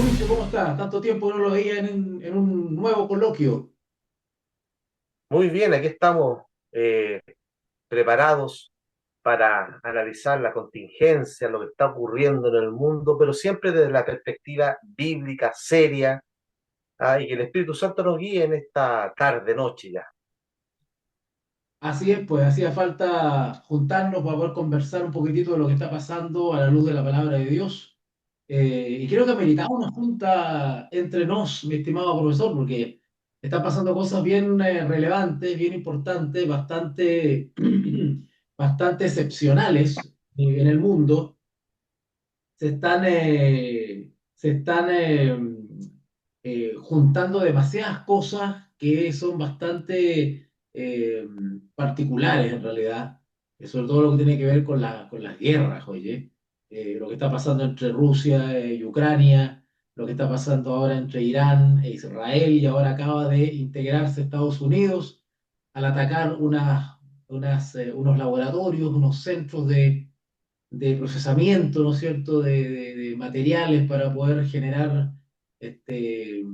Mauricio, ¿cómo está? Tanto tiempo que no lo veía en un nuevo coloquio. Muy bien, aquí estamos preparados para analizar la contingencia, lo que está ocurriendo en el mundo, pero siempre desde la perspectiva bíblica, seria, y que el Espíritu Santo nos guíe en esta tarde, noche ya. Así es, pues hacía falta juntarnos para poder conversar un poquitito de lo que está pasando a la luz de la palabra de Dios. Y creo que meritaba una junta entre nos, mi estimado profesor, porque están pasando cosas bien relevantes, bien importantes, bastante, bastante excepcionales en el mundo. Se están juntando demasiadas cosas que son bastante particulares en realidad, sobre todo lo que tiene que ver con las guerras, oye. Lo que está pasando entre Rusia y Ucrania, lo que está pasando ahora entre Irán e Israel, y ahora acaba de integrarse Estados Unidos al atacar unos laboratorios, unos centros de procesamiento, ¿no es cierto?, de materiales para poder generar este,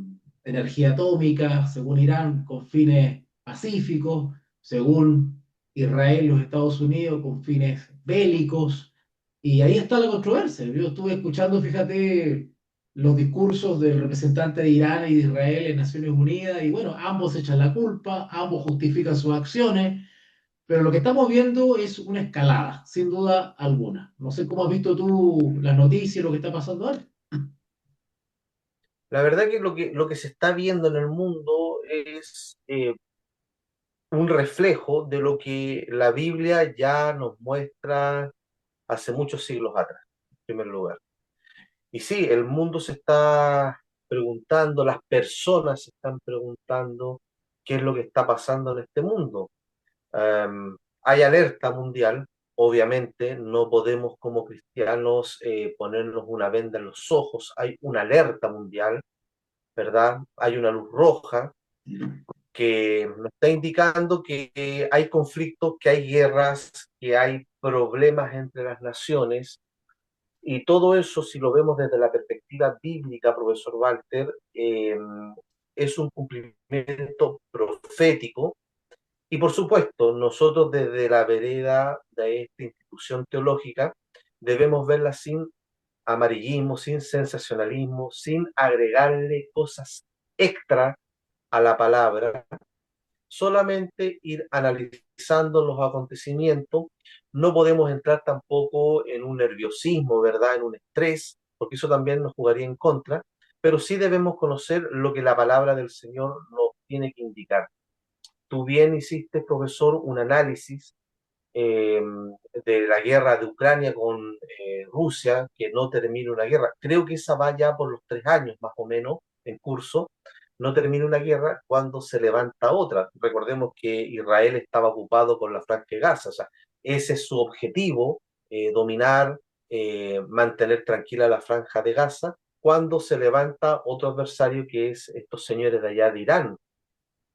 energía atómica, según Irán, con fines pacíficos, según Israel, los Estados Unidos, con fines bélicos. Y ahí está la controversia. Yo estuve escuchando, fíjate, los discursos del representante de Irán y de Israel en Naciones Unidas, y bueno, ambos echan la culpa, ambos justifican sus acciones, pero lo que estamos viendo es una escalada, sin duda alguna. No sé cómo has visto tú las noticias, lo que está pasando ahora. La verdad que lo que se está viendo en el mundo es un reflejo de lo que la Biblia ya nos muestra hace muchos siglos atrás, en primer lugar. Y sí, el mundo se está preguntando, las personas se están preguntando qué es lo que está pasando en este mundo. Hay alerta mundial, obviamente, no podemos como cristianos ponernos una venda en los ojos, hay una alerta mundial, ¿verdad? Hay una luz roja que nos está indicando que hay conflictos, que hay guerras, que hay problemas entre las naciones y todo eso, si lo vemos desde la perspectiva bíblica, profesor Walter, es un cumplimiento profético. Y por supuesto, nosotros desde la vereda de esta institución teológica debemos verla sin amarillismo, sin sensacionalismo, sin agregarle cosas extra a la palabra, solamente ir analizando los acontecimientos. No podemos entrar tampoco en un nerviosismo, ¿verdad? En un estrés, porque eso también nos jugaría en contra, pero sí debemos conocer lo que la palabra del Señor nos tiene que indicar. Tú bien hiciste, profesor, un análisis eh, de la guerra de Ucrania con Rusia, que no termina una guerra. Creo que esa va ya por los 3 años más o menos en curso. No termina una guerra cuando se levanta otra. Recordemos que Israel estaba ocupado con la Franja de Gaza, o sea, ese es su objetivo, dominar, mantener tranquila la Franja de Gaza, cuando se levanta otro adversario que es estos señores de allá de Irán,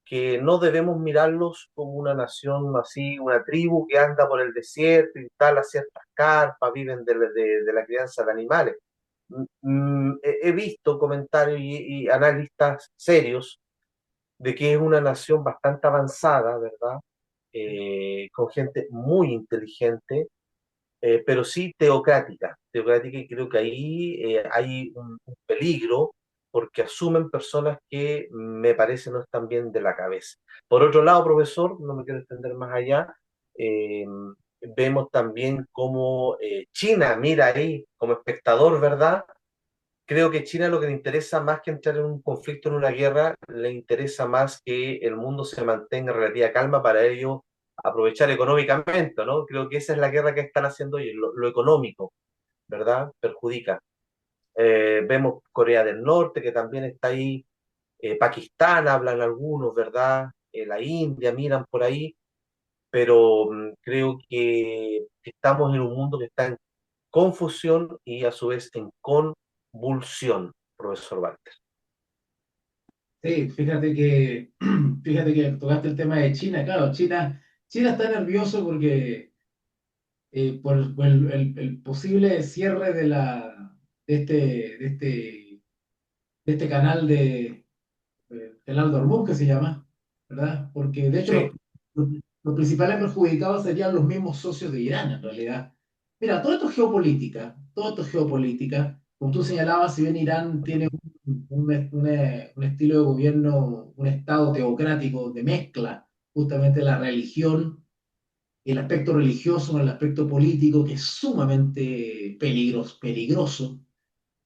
que no debemos mirarlos como una nación así, una tribu que anda por el desierto, instala ciertas carpas, viven de la crianza de animales. He visto comentarios y analistas serios de que es una nación bastante avanzada, ¿verdad? Con gente muy inteligente, pero sí teocrática, teocrática, y creo que ahí hay un peligro porque asumen personas que me parece no están bien de la cabeza. Por otro lado, profesor, no me quiero extender más allá, eh, vemos también cómo China mira ahí como espectador, ¿verdad? Creo que China lo que le interesa más que entrar en un conflicto, en una guerra, le interesa más que el mundo se mantenga en relativa calma para ellos aprovechar económicamente, ¿no? Creo que esa es la guerra que están haciendo ellos, lo económico, ¿verdad? Perjudica. Vemos Corea del Norte, que también está ahí, Pakistán, hablan algunos, ¿verdad? La India, miran por ahí, pero creo que estamos en un mundo que está en confusión y a su vez en convulsión, profesor Walter. Sí, fíjate que tocaste el tema de China. Claro, China está nervioso porque por el posible cierre de este de este canal de el Hormuz que se llama, ¿verdad? Porque de hecho Sí, los principales perjudicados serían los mismos socios de Irán en realidad. Mira, todo esto es geopolítica, todo esto es geopolítica. Como tú señalabas, si bien Irán tiene un estilo de gobierno, un estado teocrático de mezcla, justamente la religión, el aspecto religioso con el aspecto político, que es sumamente peligroso,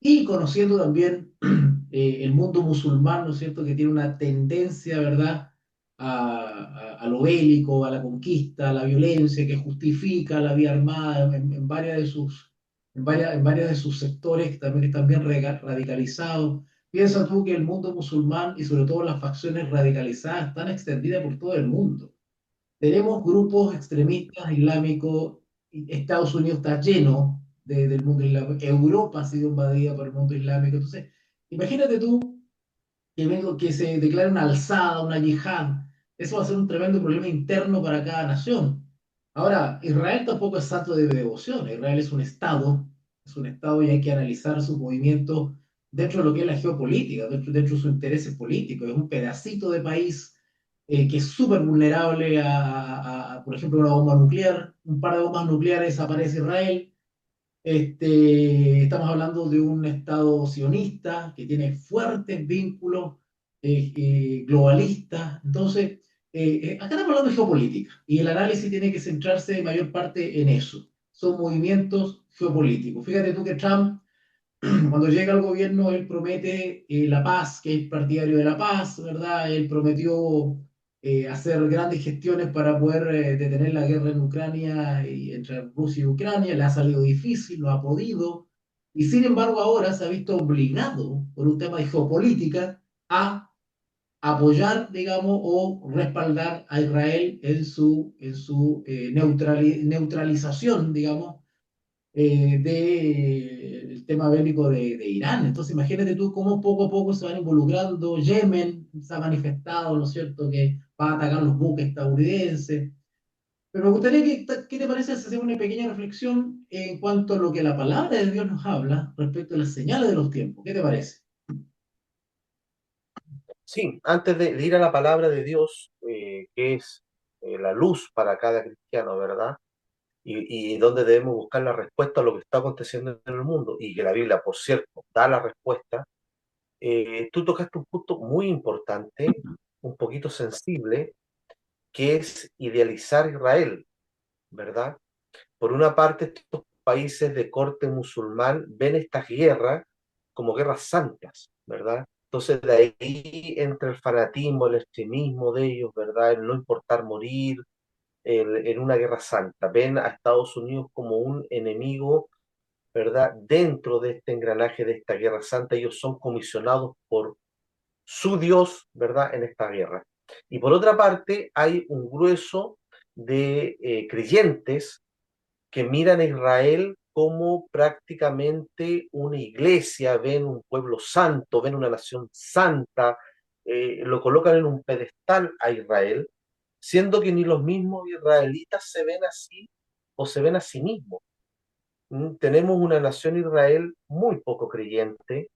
y conociendo también el mundo musulmán, ¿no es cierto?, que tiene una tendencia, ¿verdad?, a lo bélico, a la conquista, a la violencia, que justifica la vía armada en varias de sus, en varias de sus sectores que también están bien radicalizados. Piensa tú que el mundo musulmán y sobre todo las facciones radicalizadas están extendidas por todo el mundo. Tenemos grupos extremistas islámicos, Estados Unidos está lleno del mundo islámico, Europa ha sido invadida por el mundo islámico. Entonces, imagínate tú que se declare una alzada, una yihad, eso va a ser un tremendo problema interno para cada nación. Ahora, Israel tampoco es santo de devoción, Israel es un estado y hay que analizar sus movimientos dentro de lo que es la geopolítica, dentro de sus intereses políticos, es un pedacito de país que es súper vulnerable por ejemplo, una bomba nuclear, un par de bombas nucleares desaparece Israel, estamos hablando de un Estado sionista que tiene fuertes vínculos globalistas. Entonces, acá estamos hablando de geopolítica y el análisis tiene que centrarse en mayor parte en eso. Son movimientos geopolíticos. Fíjate tú que Trump cuando llega al gobierno, él promete la paz, que es partidario de la paz, ¿verdad? Él prometió hacer grandes gestiones para poder detener la guerra en Ucrania y entre Rusia y Ucrania. Le ha salido difícil, no ha podido. Y sin embargo, ahora se ha visto obligado, por un tema de geopolítica, a apoyar, digamos, o respaldar a Israel en su neutralización, digamos, del tema bélico de Irán. Entonces, imagínate tú cómo poco a poco se van involucrando. Yemen se ha manifestado, ¿no es cierto?, que va a atacar los buques estadounidenses. Pero me gustaría ¿qué te parece si hacemos una pequeña reflexión en cuanto a lo que la palabra de Dios nos habla respecto a las señales de los tiempos? ¿Qué te parece? sí, antes de ir a la palabra de Dios, que es la luz para cada cristiano, ¿verdad? Y donde debemos buscar la respuesta a lo que está aconteciendo en el mundo, y que la Biblia, por cierto, da la respuesta. Tú tocaste un punto muy importante, un poquito sensible, que es idealizar Israel, ¿verdad? Por una parte, estos países de corte musulmán ven estas guerras como guerras santas, ¿verdad? Entonces, de ahí entra el fanatismo, el extremismo de ellos, ¿verdad? El no importar morir en una guerra santa. Ven a Estados Unidos como un enemigo, ¿verdad? Dentro de este engranaje de esta guerra santa, ellos son comisionados por su Dios, ¿verdad?, en esta guerra. Y por otra parte, hay un grueso de creyentes que miran a Israel como prácticamente una iglesia, ven un pueblo santo, ven una nación santa, lo colocan en un pedestal a Israel, siendo que ni los mismos israelitas se ven así o se ven a sí mismos. Tenemos una nación Israel muy poco creyente,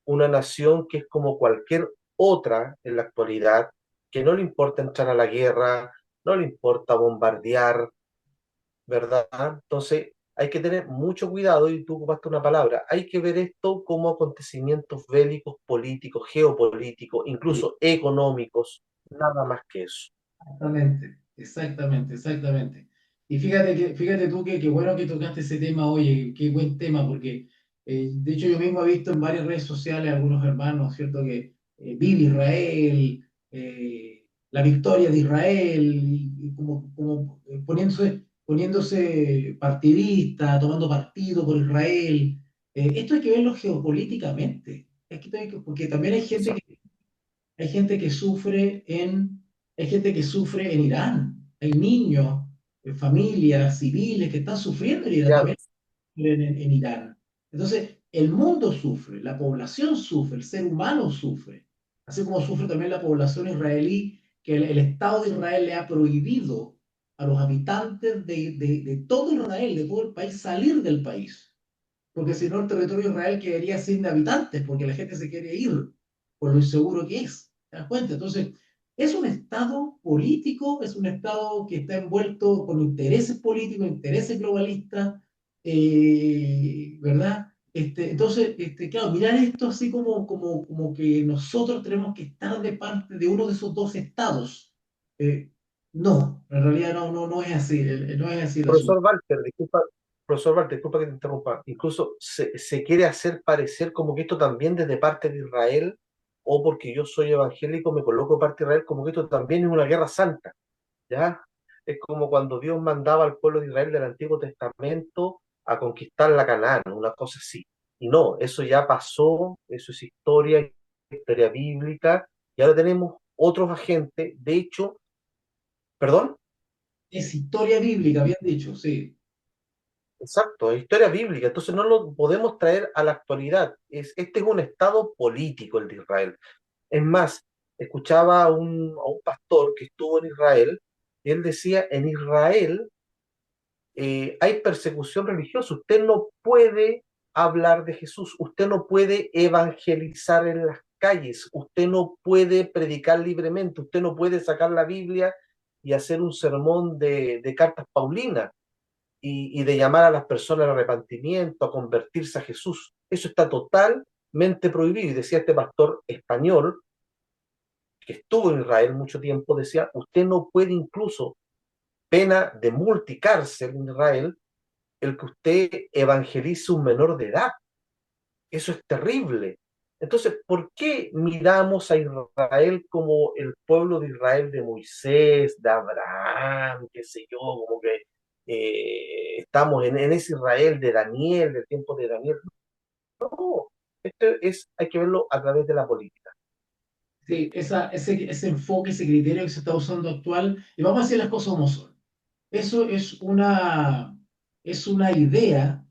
una nación que es como cualquier otra en la actualidad, que no le importa entrar a la guerra, no le importa bombardear, ¿verdad? Entonces hay que tener mucho cuidado, y tú ocupaste una palabra, hay que ver esto como acontecimientos bélicos, políticos, geopolíticos, Sí, incluso económicos, nada más que eso. exactamente, exactamente, exactamente. Y fíjate tú que bueno que tocaste ese tema, oye, qué buen tema, porque de hecho yo mismo he visto en varias redes sociales algunos hermanos, ¿cierto? Que vive Israel, la victoria de Israel, y como poniéndose partidista, tomando partido por Israel. Esto hay que verlo geopolíticamente. Porque también Exacto. hay gente que sufre hay gente que sufre en Irán, hay niños, familias civiles que están sufriendo en Irán, también Cristianos, en Irán. Entonces, el mundo sufre, la población sufre, el ser humano sufre, así como sufre también la población israelí, que el Estado de Israel le ha prohibido a los habitantes de todo Israel, de todo el país, salir del país. porque si no el territorio de Israel quedaría sin habitantes, porque la gente se quiere ir por lo inseguro que es. ¿Te das cuenta? Entonces, es un Estado político, es un Estado que está envuelto con intereses políticos, intereses globalistas, ¿verdad? Entonces, claro, mirar esto así como que nosotros tenemos que estar de parte de uno de esos dos estados. Eh, no, en realidad no es así, no es así el asunto. Profesor Walter, profesor Walter, disculpa que te interrumpa. Incluso se quiere hacer parecer como que esto también desde parte de Israel, o porque yo soy evangélico me coloco de parte de Israel, como que esto también es una guerra santa, ¿ya? Es como cuando Dios mandaba al pueblo de Israel del Antiguo Testamento a conquistar la Canaán, una cosa así. Y no, eso ya pasó, eso es historia, historia bíblica, y ahora tenemos otros agentes, de hecho, perdón. Es historia bíblica, bien dicho, sí. Exacto, es historia bíblica, entonces no lo podemos traer a la actualidad. Este es un estado político el de Israel. Es más, escuchaba a un pastor que estuvo en Israel, y él decía, en Israel hay persecución religiosa, usted no puede hablar de Jesús, usted no puede evangelizar en las calles, usted no puede predicar libremente, usted no puede sacar la Biblia y hacer un sermón de cartas Paulinas y de llamar a las personas al arrepentimiento, a convertirse a Jesús. Eso está totalmente prohibido. Y decía este pastor español, que estuvo en Israel mucho tiempo, decía, usted no puede incluso, pena de multicárcel en Israel, el que usted evangelice a un menor de edad. Eso es terrible. Entonces, ¿por qué miramos a Israel como el pueblo de Israel de Moisés, de Abraham, qué sé yo, como que estamos en ese Israel de Daniel, del tiempo de Daniel? No, hay que verlo a través de la política. Sí, ese enfoque, ese criterio que se está usando actual, y vamos a decir las cosas como son. Eso es una idea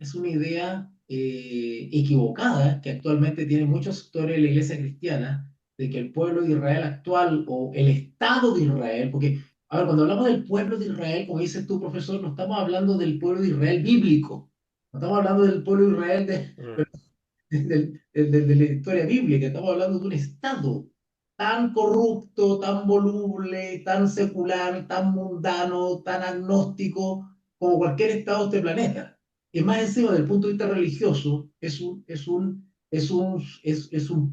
equivocada que actualmente tiene muchos sectores de la iglesia cristiana, de que el pueblo de Israel actual o el Estado de Israel, porque, a ver, cuando hablamos del pueblo de Israel, como dices tú, profesor, no estamos hablando del pueblo de Israel bíblico, no estamos hablando del pueblo de Israel Mm. de la historia bíblica, estamos hablando de un Estado tan corrupto, tan voluble, tan secular, tan mundano, tan agnóstico como cualquier Estado de este planeta. Y más encima, desde el punto de vista religioso, es un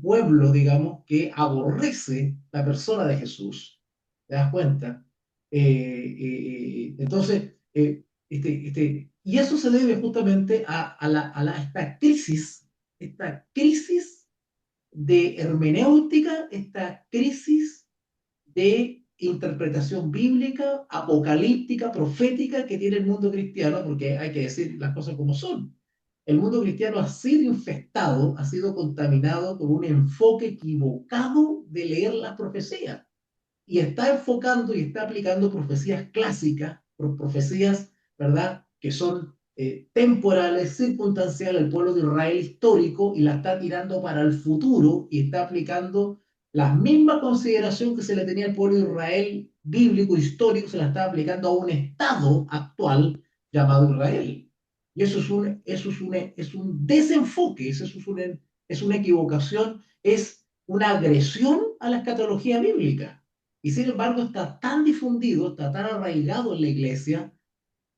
pueblo, digamos, que aborrece la persona de Jesús. ¿Te das cuenta? Y eso se debe justamente esta crisis de hermenéutica, esta crisis de interpretación bíblica, apocalíptica, profética que tiene el mundo cristiano, porque hay que decir las cosas como son. El mundo cristiano ha sido infectado, ha sido contaminado por un enfoque equivocado de leer las profecías y está enfocando y está aplicando profecías clásicas, profecías, ¿verdad?, que son temporales, circunstanciales al pueblo de Israel histórico y la está tirando para el futuro y está aplicando la misma consideración que se le tenía al pueblo de Israel bíblico, histórico, se la está aplicando a un Estado actual llamado Israel. Y es un desenfoque, es una equivocación, es una agresión a la escatología bíblica. Y sin embargo está tan difundido, está tan arraigado en la iglesia,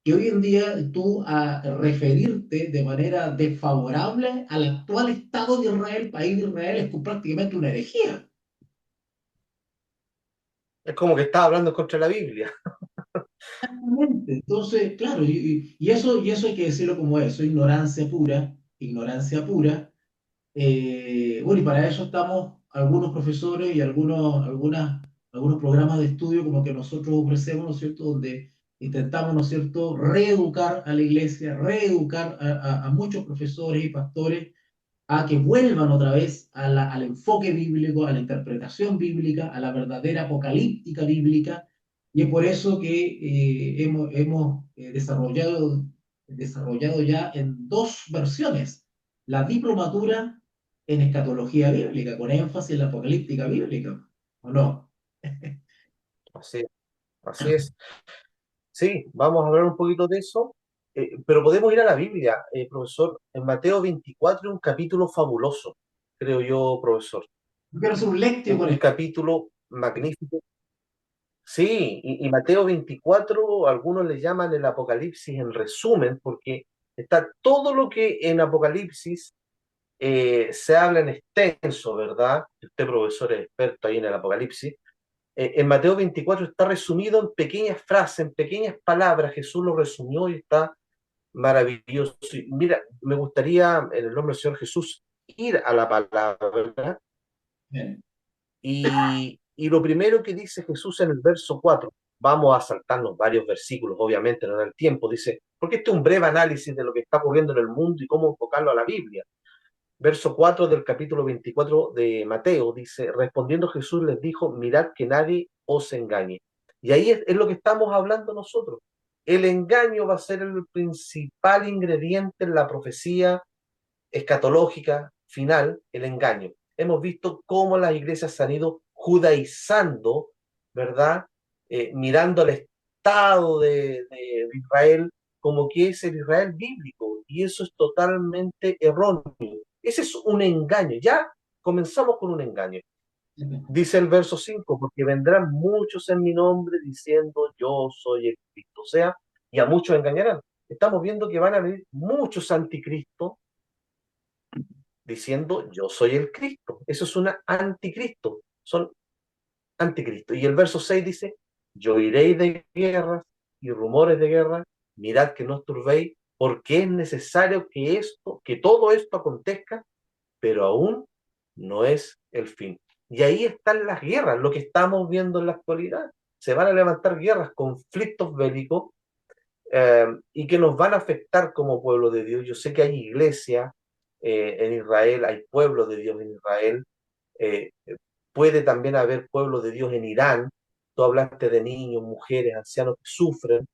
que hoy en día tú a referirte de manera desfavorable al actual Estado de Israel, país de Israel, es prácticamente una herejía. Es como que está hablando contra la Biblia. Entonces, claro, y eso hay que decirlo como eso, ignorancia pura. Bueno, y para eso estamos algunos profesores y algunos programas de estudio como que nosotros ofrecemos, ¿no es cierto?, donde intentamos, ¿no es cierto?, reeducar a la iglesia, reeducar a muchos profesores y pastores a que vuelvan otra vez al enfoque bíblico, a la interpretación bíblica, a la verdadera apocalíptica bíblica. Y es por eso que hemos desarrollado ya en dos versiones la diplomatura en escatología bíblica, con énfasis en la apocalíptica bíblica, ¿o no? Así, así es. Sí, vamos a hablar un poquito de eso. pero podemos ir a la Biblia, profesor. En Mateo 24 un capítulo fabuloso, creo yo, profesor. Yo quiero hacer un lectio con Un esto. capítulo magnífico. Sí, y Mateo 24 algunos le llaman el Apocalipsis en resumen, porque está todo lo que en Apocalipsis se habla en extenso, ¿verdad? Usted, profesor, es experto ahí en el Apocalipsis. En Mateo 24 está resumido en pequeñas frases, en pequeñas palabras. Jesús lo resumió y está maravilloso. Y mira, me gustaría, en el nombre del Señor Jesús, ir a la palabra. Bien. Y lo primero que dice Jesús en el verso 4, vamos a saltarnos varios versículos, obviamente no da el tiempo, dice, porque este es un breve análisis de lo que está ocurriendo en el mundo y cómo enfocarlo a la Biblia. Verso 4 del capítulo 24 de Mateo dice, respondiendo Jesús les dijo, mirad que nadie os engañe. Y ahí es lo que estamos hablando nosotros. El engaño va a ser el principal ingrediente en la profecía escatológica final, el engaño. Hemos visto cómo las iglesias se han ido judaizando, ¿verdad? Mirando al Estado de Israel como que es el Israel bíblico, y eso es totalmente erróneo. Ese es un engaño, ya comenzamos con un engaño. Dice el verso 5 porque vendrán muchos en mi nombre diciendo yo soy el Cristo, o sea, y a muchos engañarán. Estamos viendo que van a venir muchos anticristos diciendo yo soy el Cristo. Eso es una anticristo, son anticristo. Y el verso 6 dice, yo iréis de guerras y rumores de guerra, mirad que no os turbéis, porque es necesario que esto, que todo esto acontezca, pero aún no es el fin. Y ahí están las guerras, lo que estamos viendo en la actualidad. Se van a levantar guerras, conflictos bélicos, y que nos van a afectar como pueblo de Dios. Yo sé que hay iglesia en Israel, hay pueblo de Dios en Israel, eh, puede también haber pueblo de Dios en Irán. Tú hablaste de niños, mujeres, ancianos que sufren,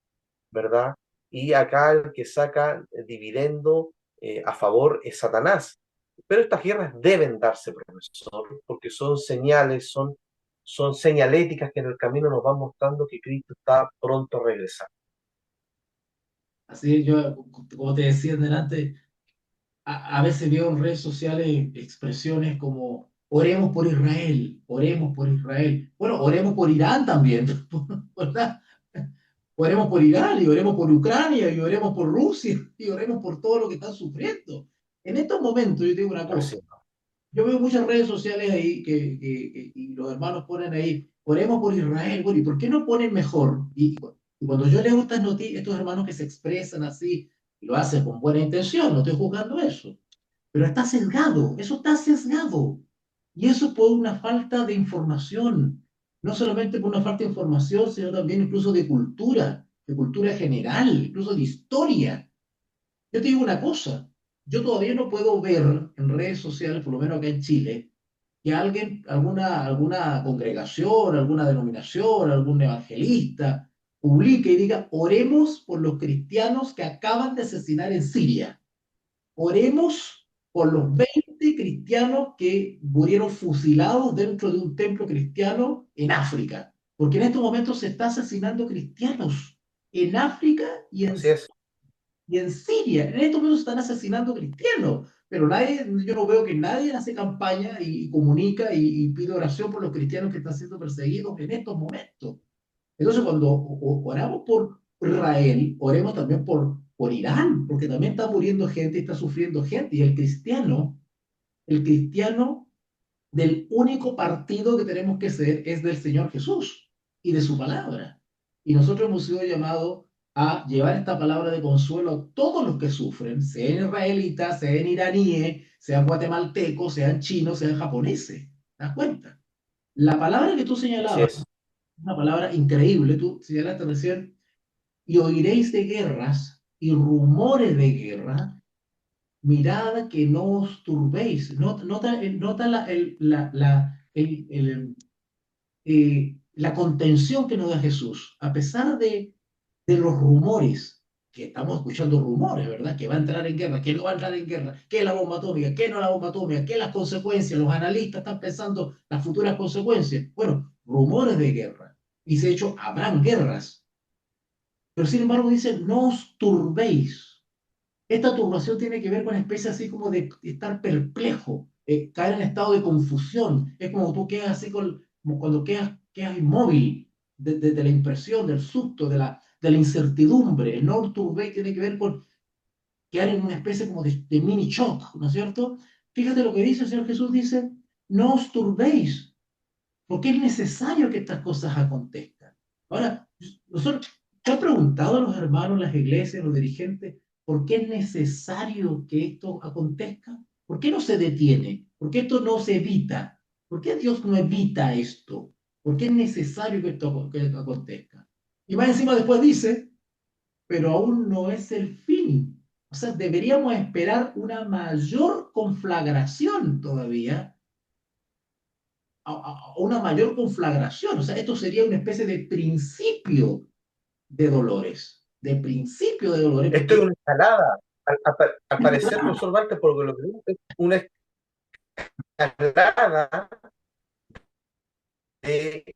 ¿verdad? Y acá el que saca dividendo a favor es Satanás. Pero estas guerras deben darse, profesor, porque son señales, son señaléticas que en el camino nos van mostrando que Cristo está pronto a regresar. Así yo, como te decía delante, a veces veo en redes sociales expresiones como oremos por Israel, oremos por Israel. Bueno, oremos por Irán también, ¿verdad? Oremos por Irán y oremos por Ucrania y oremos por Rusia y oremos por todo lo que están sufriendo. En estos momentos, yo te digo una cosa, Así, yo veo muchas redes sociales ahí y los hermanos ponen ahí, oremos por Israel, bueno, ¿y por qué no ponen mejor? Y cuando yo leo estas noticias, estos hermanos que se expresan así, y lo hacen con buena intención, no estoy juzgando eso, pero está sesgado, eso está sesgado. Y eso por una falta de información, no solamente por una falta de información, sino también incluso de cultura general, incluso de historia. Yo te digo una cosa, yo todavía no puedo ver en redes sociales, por lo menos acá en Chile, que alguien, alguna congregación, alguna denominación, algún evangelista, publique y diga, oremos por los cristianos que acaban de asesinar en Siria. Oremos por los 20 cristianos que murieron fusilados dentro de un templo cristiano en África. Porque en estos momentos se está asesinando cristianos en África así es. y en Siria. En estos momentos se están asesinando cristianos. Pero nadie, yo no veo que nadie hace campaña y comunica y pide oración por los cristianos que están siendo perseguidos en estos momentos. Entonces, cuando oramos por Israel, oremos también por Irán, porque también está muriendo gente y está sufriendo gente. Y el cristiano del único partido que tenemos que ser es del Señor Jesús y de su palabra. Y nosotros hemos sido llamados a llevar esta palabra de consuelo a todos los que sufren, sean israelitas, sean iraníes, sean guatemaltecos, sean chinos, sean japoneses. ¿Te das cuenta? La palabra que tú Así señalabas, es. una palabra increíble, tú señalaste recién, y oiréis de guerras y rumores de guerra, mirad que no os turbéis. Nota la contención que nos da Jesús, a pesar de los rumores, que estamos escuchando rumores, ¿verdad? Que va a entrar en guerra, que no va a entrar en guerra, que la bomba atómica, que no la bomba atómica, que las consecuencias, los analistas están pensando las futuras consecuencias. Bueno, rumores de guerra. Y de hecho, habrán guerras, Pero sin embargo dice, no os turbéis. Esta turbación tiene que ver con una especie así como de estar perplejo, caer en estado de confusión. Es como tú quedas así, como cuando quedas inmóvil de la impresión, del susto, de la incertidumbre. El no turbéis tiene que ver con quedar en una especie como de mini shock, ¿no es cierto? Fíjate lo que dice el Señor Jesús, dice, no os turbéis, porque es necesario que estas cosas acontezcan. Ahora, nosotros, ¿te han preguntado a los hermanos, las iglesias, los dirigentes, por qué es necesario que esto acontezca? ¿Por qué no se detiene? ¿Por qué esto no se evita? ¿Por qué Dios no evita esto? ¿Por qué es necesario que esto que acontezca? Y más encima después dice, pero aún no es el fin. O sea, deberíamos esperar una mayor conflagración todavía, una mayor conflagración. O sea, esto sería una especie de principio de dolores, de principio de dolores, Esto es porque una escalada. Al parecer, profesor Walter, por lo que veo, es una escalada de,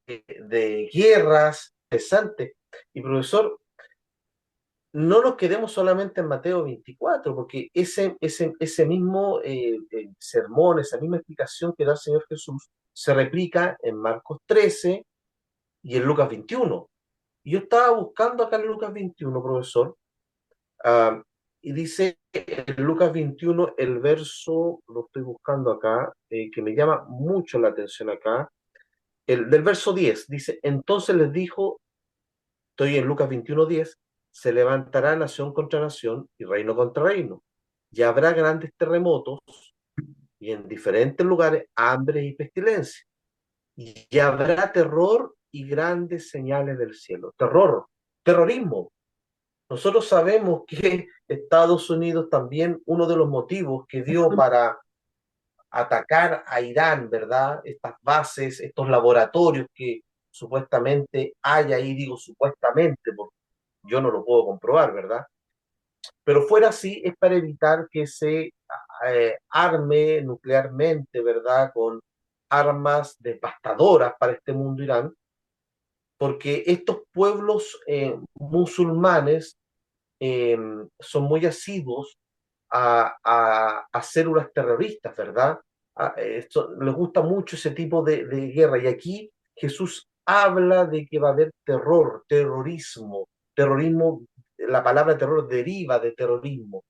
de guerras interesantes. Y profesor, no nos quedemos solamente en Mateo 24, porque ese mismo sermón, esa misma explicación que da el Señor Jesús, se replica en Marcos 13 y en Lucas 21. Y yo estaba buscando acá en Lucas 21, profesor, ah, y dice en Lucas 21, el verso, lo estoy buscando acá, que me llama mucho la atención acá, del verso 10, dice, entonces les dijo, estoy en Lucas 21:10, se levantará nación contra nación y reino contra reino, y habrá grandes terremotos y en diferentes lugares hambre y pestilencia, y habrá terror y grandes señales del cielo. Terror, terrorismo. Nosotros sabemos que Estados Unidos también, uno de los motivos que dio para atacar a Irán, ¿verdad? Estas bases, estos laboratorios que supuestamente hay ahí, digo supuestamente, porque yo no lo puedo comprobar, ¿verdad? Pero fuera así es para evitar que se arme nuclearmente, ¿verdad? Con armas devastadoras para este mundo Irán, porque estos pueblos musulmanes eh, son muy asiduos a células terroristas, ¿verdad? Les gusta mucho ese tipo de guerra. Y aquí Jesús habla de que va a haber terror, terrorismo. Terrorismo, la palabra terror deriva de terrorismo.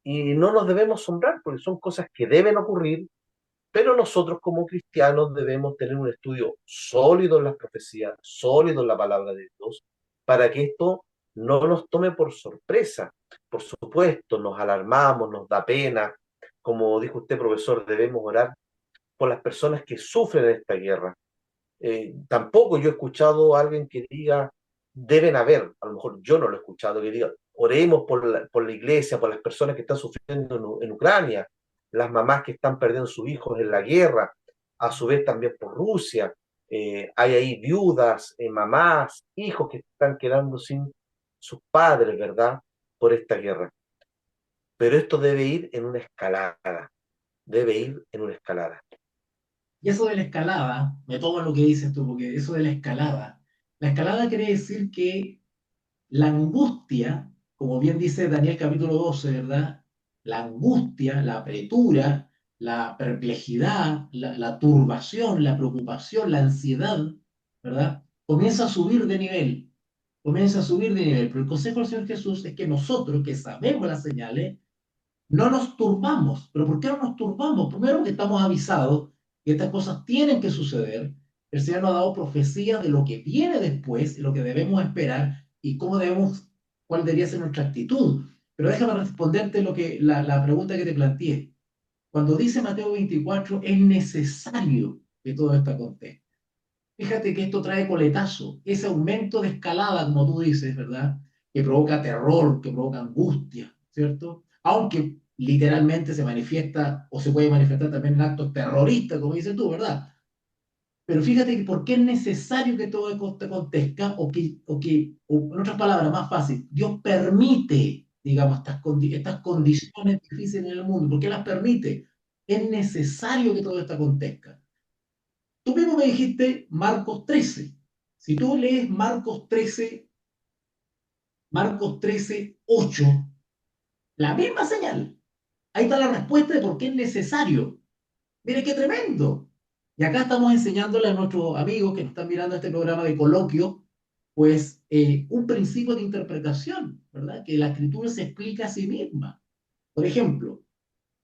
Y no nos debemos asombrar porque son cosas que deben ocurrir, pero nosotros como cristianos debemos tener un estudio sólido en las profecías, sólido en la palabra de Dios, para que esto no nos tome por sorpresa. Por supuesto, nos alarmamos, nos da pena. Como dijo usted, profesor, debemos orar por las personas que sufren esta guerra. Tampoco yo he escuchado a alguien que diga, deben haber, a lo mejor yo no lo he escuchado, que diga, oremos por la iglesia, por las personas que están sufriendo en Ucrania, las mamás que están perdiendo sus hijos en la guerra, a su vez también por Rusia. Hay ahí viudas, mamás, hijos que están quedando sin sus padres, ¿verdad? Por esta guerra. Pero esto debe ir en una escalada, debe ir en una escalada. y eso de la escalada, me tomo lo que dices tú, porque eso de la escalada quiere decir que la angustia, como bien dice Daniel capítulo 12, ¿verdad? La angustia, la apretura, la perplejidad, la turbación, la preocupación, la ansiedad, ¿verdad? Comienza a subir de nivel, comienza a subir de nivel. Pero el consejo del Señor Jesús es que nosotros, que sabemos las señales, no nos turbamos. ¿Pero por qué no nos turbamos? Primero que estamos avisados que estas cosas tienen que suceder. El Señor nos ha dado profecía de lo que viene después, lo que debemos esperar y cómo debemos, cuál debería ser nuestra actitud. Pero déjame responderte la pregunta que te planteé. Cuando dice Mateo 24, es necesario que todo esto acontezca. Fíjate que esto trae coletazo, ese aumento de escalada, como tú dices, ¿verdad? Que provoca terror, que provoca angustia, ¿cierto? Aunque literalmente se manifiesta o se puede manifestar también en actos terroristas, como dices tú, ¿verdad? Pero fíjate que por qué es necesario que todo esto acontezca o en otras palabras, más fácil, Dios permite, digamos, estas condiciones difíciles en el mundo. ¿Por qué las permite? Es necesario que todo esto acontezca. Tú mismo me dijiste Marcos 13, Si tú lees Marcos 13 8, la misma señal. Ahí está la respuesta de por qué es necesario. Mire qué tremendo. Y acá estamos enseñándole a nuestros amigos que nos están mirando este programa de coloquio, pues un principio de interpretación, ¿verdad? Que la escritura se explica a sí misma. Por ejemplo,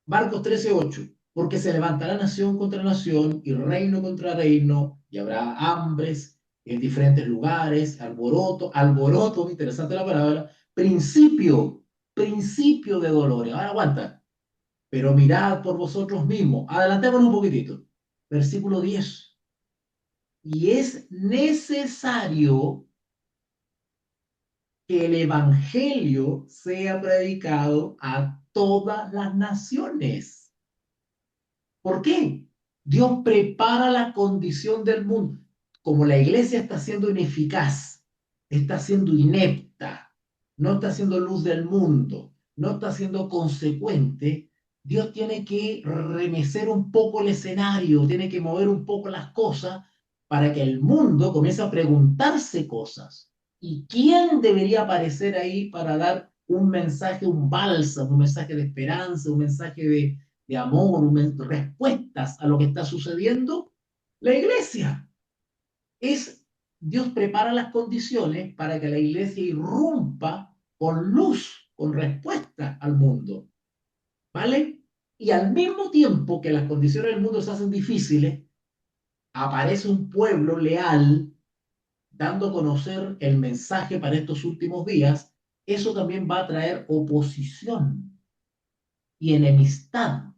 Marcos 13:8, porque se levantará nación contra nación y reino contra reino, y habrá hambres en diferentes lugares, alboroto, interesante la palabra, principio de dolores. Ahora aguanta, pero mirad por vosotros mismos. Adelantémonos un poquitito. Versículo 10. Y es necesario que el evangelio sea predicado a todas las naciones. ¿Por qué? Dios prepara la condición del mundo. Como la iglesia está siendo ineficaz, está siendo inepta, no está siendo luz del mundo, no está siendo consecuente, Dios tiene que remecer un poco el escenario, tiene que mover un poco las cosas para que el mundo comience a preguntarse cosas. ¿Y quién debería aparecer ahí para dar un mensaje, un bálsamo, un mensaje de esperanza, un mensaje de amor, respuestas a lo que está sucediendo? La iglesia. Es, Dios prepara las condiciones para que la iglesia irrumpa con luz, con respuesta al mundo. ¿Vale? Y al mismo tiempo que las condiciones del mundo se hacen difíciles, aparece un pueblo leal dando a conocer el mensaje para estos últimos días. Eso también va a traer oposición y enemistad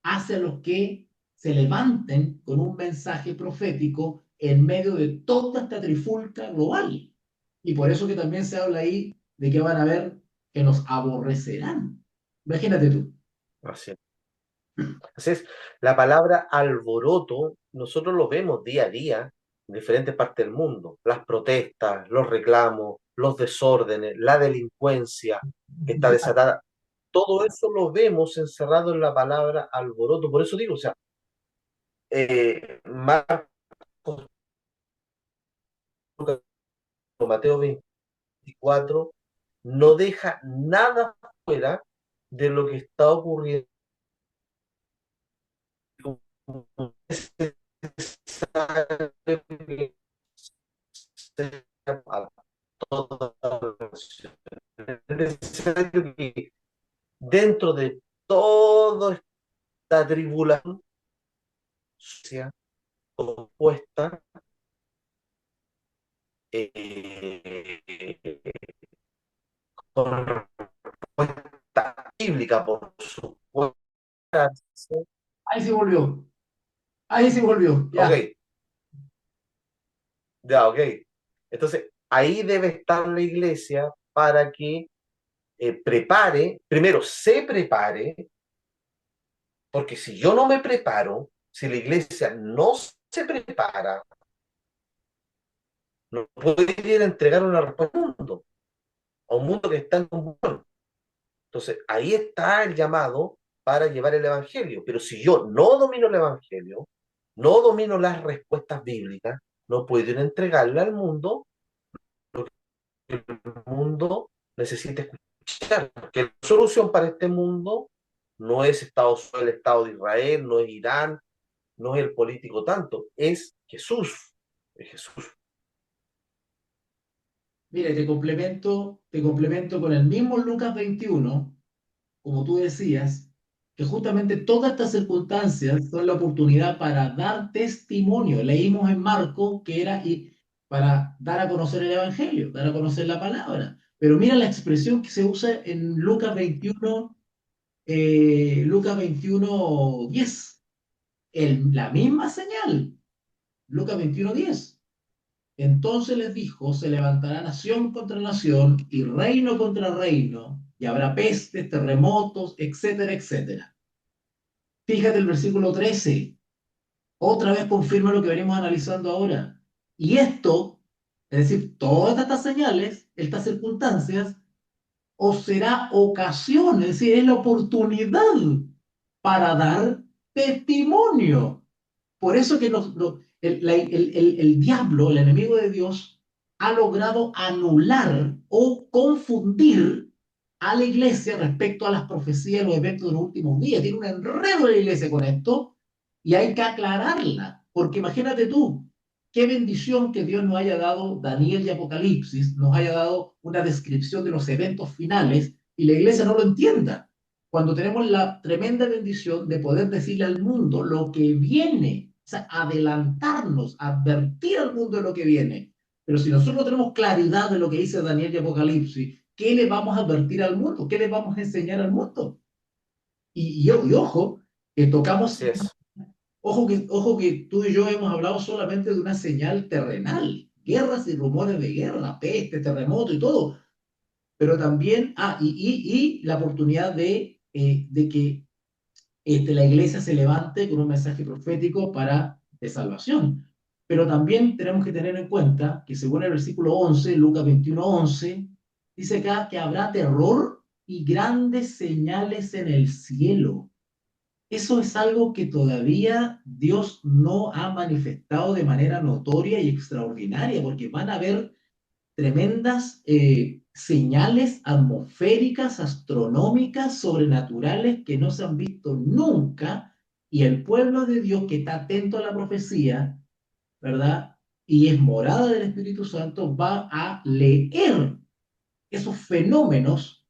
hacia los que se levanten con un mensaje profético en medio de toda esta trifulca global. Y por eso que también se habla ahí de que van a ver que nos aborrecerán. Imagínate tú. Así es. Así es. La palabra alboroto, nosotros lo vemos día a día en diferentes partes del mundo. Las protestas, los reclamos, los desórdenes, la delincuencia que está desatada. Todo eso lo vemos encerrado en la palabra alboroto. Por eso digo, o sea, Marcos, Mateo 24 no deja nada fuera de lo que está ocurriendo a toda la nación. Es necesario que dentro de toda esta tribulación sea compuesta con respuesta bíblica, por supuesto. Ahí se volvió. Ahí se volvió. Ya. Ok, ya, ok. Entonces, ahí debe estar la iglesia para que prepare, primero se prepare, porque si yo no me preparo, si la iglesia no se prepara, no puede ir a entregar una respuesta a un mundo que está en confusión. Entonces, ahí está el llamado para llevar el evangelio. Pero si yo no domino el evangelio, no domino las respuestas bíblicas, no puedo ir a entregarle al mundo lo que el mundo necesita escuchar. Que la solución para este mundo no es el Estado de Israel, no es Irán, no es el político tanto, es Jesús. Es Jesús. Mire, te complemento con el mismo Lucas 21, como tú decías, que justamente todas estas circunstancias son la oportunidad para dar testimonio. Leímos en Marco que era para dar a conocer el Evangelio, dar a conocer la palabra. Pero mira la expresión que se usa en Lucas 21, 10. La misma señal, Lucas 21, 10. Entonces les dijo, se levantará nación contra nación y reino contra reino, y habrá pestes, terremotos, etcétera, etcétera. Fíjate el versículo 13, otra vez confirma lo que venimos analizando ahora. Y esto, es decir, todas estas señales, estas circunstancias, os será ocasión, es decir, es la oportunidad para dar testimonio. Por eso que el diablo, el enemigo de Dios, ha logrado anular o confundir a la iglesia respecto a las profecías y los eventos de los últimos días. Tiene un enredo en la iglesia con esto y hay que aclararla, porque imagínate tú, qué bendición que Dios nos haya dado Daniel y Apocalipsis, nos haya dado una descripción de los eventos finales y la iglesia no lo entienda. Cuando tenemos la tremenda bendición de poder decirle al mundo lo que viene, o sea, adelantarnos, advertir al mundo de lo que viene. Pero si nosotros no tenemos claridad de lo que dice Daniel y Apocalipsis, ¿qué le vamos a advertir al mundo? ¿Qué le vamos a enseñar al mundo? Y ojo, que tocamos, Así es, ojo que tú y yo hemos hablado solamente de una señal terrenal, guerras y rumores de guerra, peste, terremoto y todo, pero también, y la oportunidad de que la iglesia se levante con un mensaje profético de salvación. Pero también tenemos que tener en cuenta que según el versículo 11, Lucas 21:11, dice acá que habrá terror y grandes señales en el cielo. Eso es algo que todavía Dios no ha manifestado de manera notoria y extraordinaria, porque van a haber tremendas señales atmosféricas, astronómicas, sobrenaturales que no se han visto nunca, y el pueblo de Dios que está atento a la profecía, ¿verdad? Y es morada del Espíritu Santo, va a leer esos fenómenos,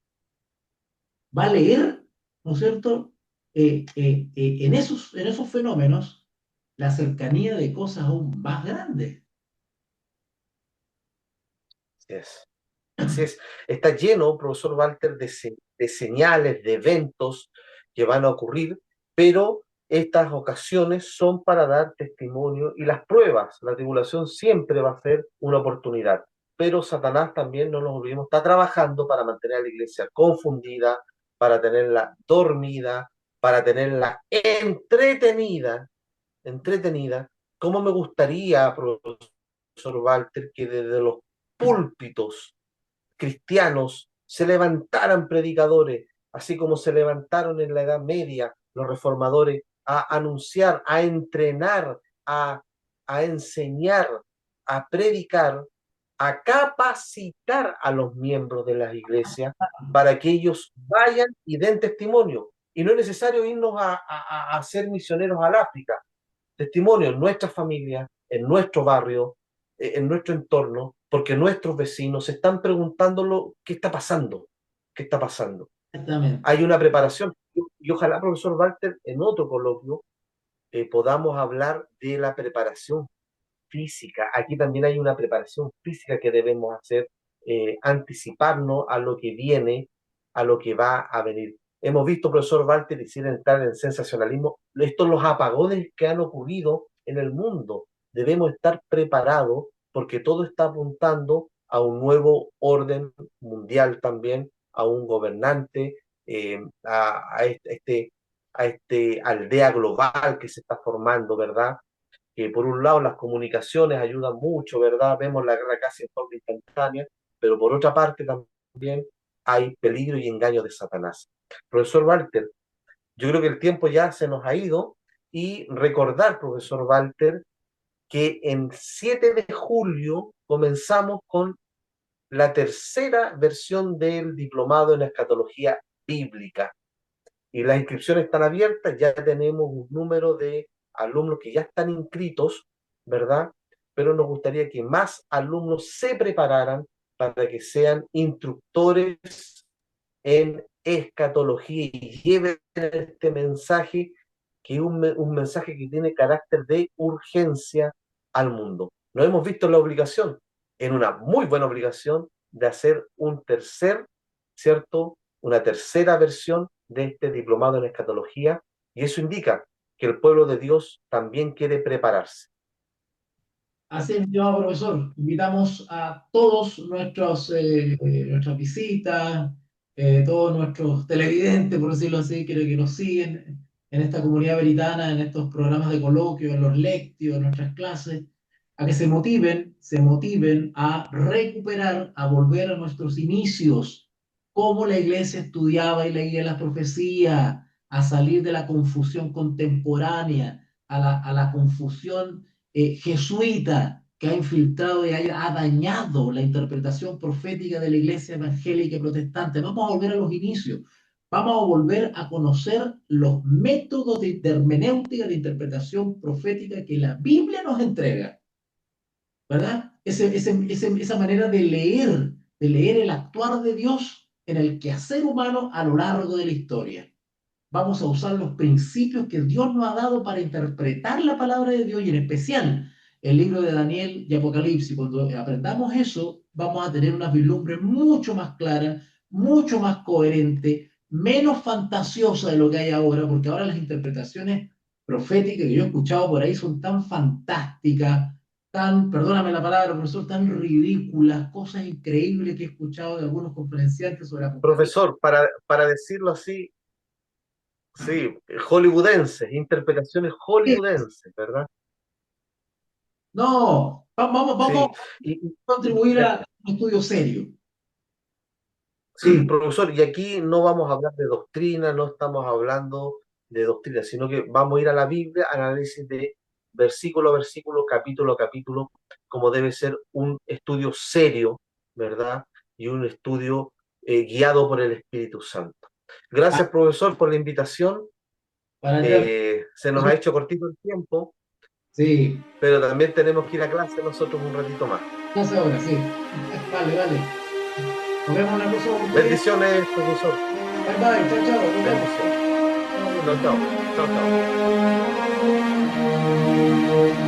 va a leer, ¿no es cierto? En esos fenómenos, la cercanía de cosas aún más grandes. así es. Así es. Está lleno, profesor Walter, de señales, de eventos que van a ocurrir, pero estas ocasiones son para dar testimonio y las pruebas. La tribulación siempre va a ser una oportunidad, pero Satanás también, no nos olvidemos, está trabajando para mantener a la iglesia confundida, para tenerla dormida, para tenerla entretenida. ¿Cómo me gustaría, profesor Walter, que desde los púlpitos cristianos se levantaran predicadores, así como se levantaron en la Edad Media los reformadores a anunciar, a entrenar, a enseñar, a predicar, a capacitar a los miembros de las iglesias para que ellos vayan y den testimonio? Y no es necesario irnos a ser misioneros al África. Testimonio en nuestra familia, en nuestro barrio, en nuestro entorno, porque nuestros vecinos se están preguntando qué está pasando, qué está pasando. Exactamente. Hay una preparación y ojalá, profesor Walter, en otro coloquio podamos hablar de la preparación física. Aquí también hay una preparación física que debemos hacer, anticiparnos a lo que viene, a lo que va a venir. Hemos visto, profesor Walter, y sin entrar en sensacionalismo, estos los apagones que han ocurrido en el mundo. Debemos estar preparados porque todo está apuntando a un nuevo orden mundial también, a un gobernante, a este aldea global que se está formando, ¿verdad? Que por un lado las comunicaciones ayudan mucho, ¿verdad? Vemos la guerra casi en forma instantánea, pero por otra parte también hay peligro y engaño de Satanás. Profesor Walter, yo creo que el tiempo ya se nos ha ido y recordar, profesor Walter, que en 7 de julio comenzamos con la tercera versión del diplomado en escatología bíblica y las inscripciones están abiertas, ya tenemos un número de alumnos que ya están inscritos, ¿verdad? Pero nos gustaría que más alumnos se prepararan para que sean instructores en escatología y lleven este mensaje, que es un mensaje que tiene carácter de urgencia al mundo. Nos hemos visto en la obligación, en una muy buena obligación, de hacer un tercer, ¿cierto? Una tercera versión de este diplomado en escatología, y eso indica que el pueblo de Dios también quiere prepararse. Así es, estimado profesor. Invitamos a todos nuestras visitas, todos nuestros televidentes, por decirlo así, que nos siguen en esta comunidad veritana, en estos programas de coloquio, en los lectios, en nuestras clases, a que se motiven a recuperar, a volver a nuestros inicios, cómo la iglesia estudiaba y leía las profecías, a salir de la confusión contemporánea, a la confusión jesuita que ha infiltrado y ha dañado la interpretación profética de la iglesia evangélica y protestante. Vamos a volver a los inicios. Vamos a volver a conocer los métodos de hermenéutica, de interpretación profética que la Biblia nos entrega, ¿verdad? Esa manera de leer el actuar de Dios en el quehacer humano a lo largo de la historia. Vamos a usar los principios que Dios nos ha dado para interpretar la palabra de Dios y en especial el libro de Daniel y Apocalipsis. Cuando aprendamos eso, vamos a tener una vislumbre mucho más clara, mucho más coherente, menos fantasiosa de lo que hay ahora, porque ahora las interpretaciones proféticas que yo he escuchado por ahí son tan fantásticas, tan, perdóname la palabra, profesor, tan ridículas, cosas increíbles que he escuchado de algunos conferenciantes sobre Apocalipsis. Profesor, para decirlo así, sí, hollywoodenses, interpretaciones hollywoodenses, ¿verdad? No, vamos Sí, y, a contribuir y a un estudio serio. sí, profesor, y aquí no vamos a hablar de doctrina, no estamos hablando de doctrina, sino que vamos a ir a la Biblia, análisis de versículo a versículo, capítulo a capítulo, como debe ser un estudio serio, ¿verdad? Y un estudio guiado por el Espíritu Santo. Ah, Gracias, profesor, por la invitación. para entrar, Se nos ha hecho cortito el tiempo, sí, pero también tenemos que ir a clase nosotros un ratito más. no sé ahora, sí. Vale, vale. Nos vemos en la próxima oportunidad. Bendiciones, profesor. Bye bye, chao, chao, nos vemos. Bendiciones. Chao, Chao, chao. Dios. Chao, chao.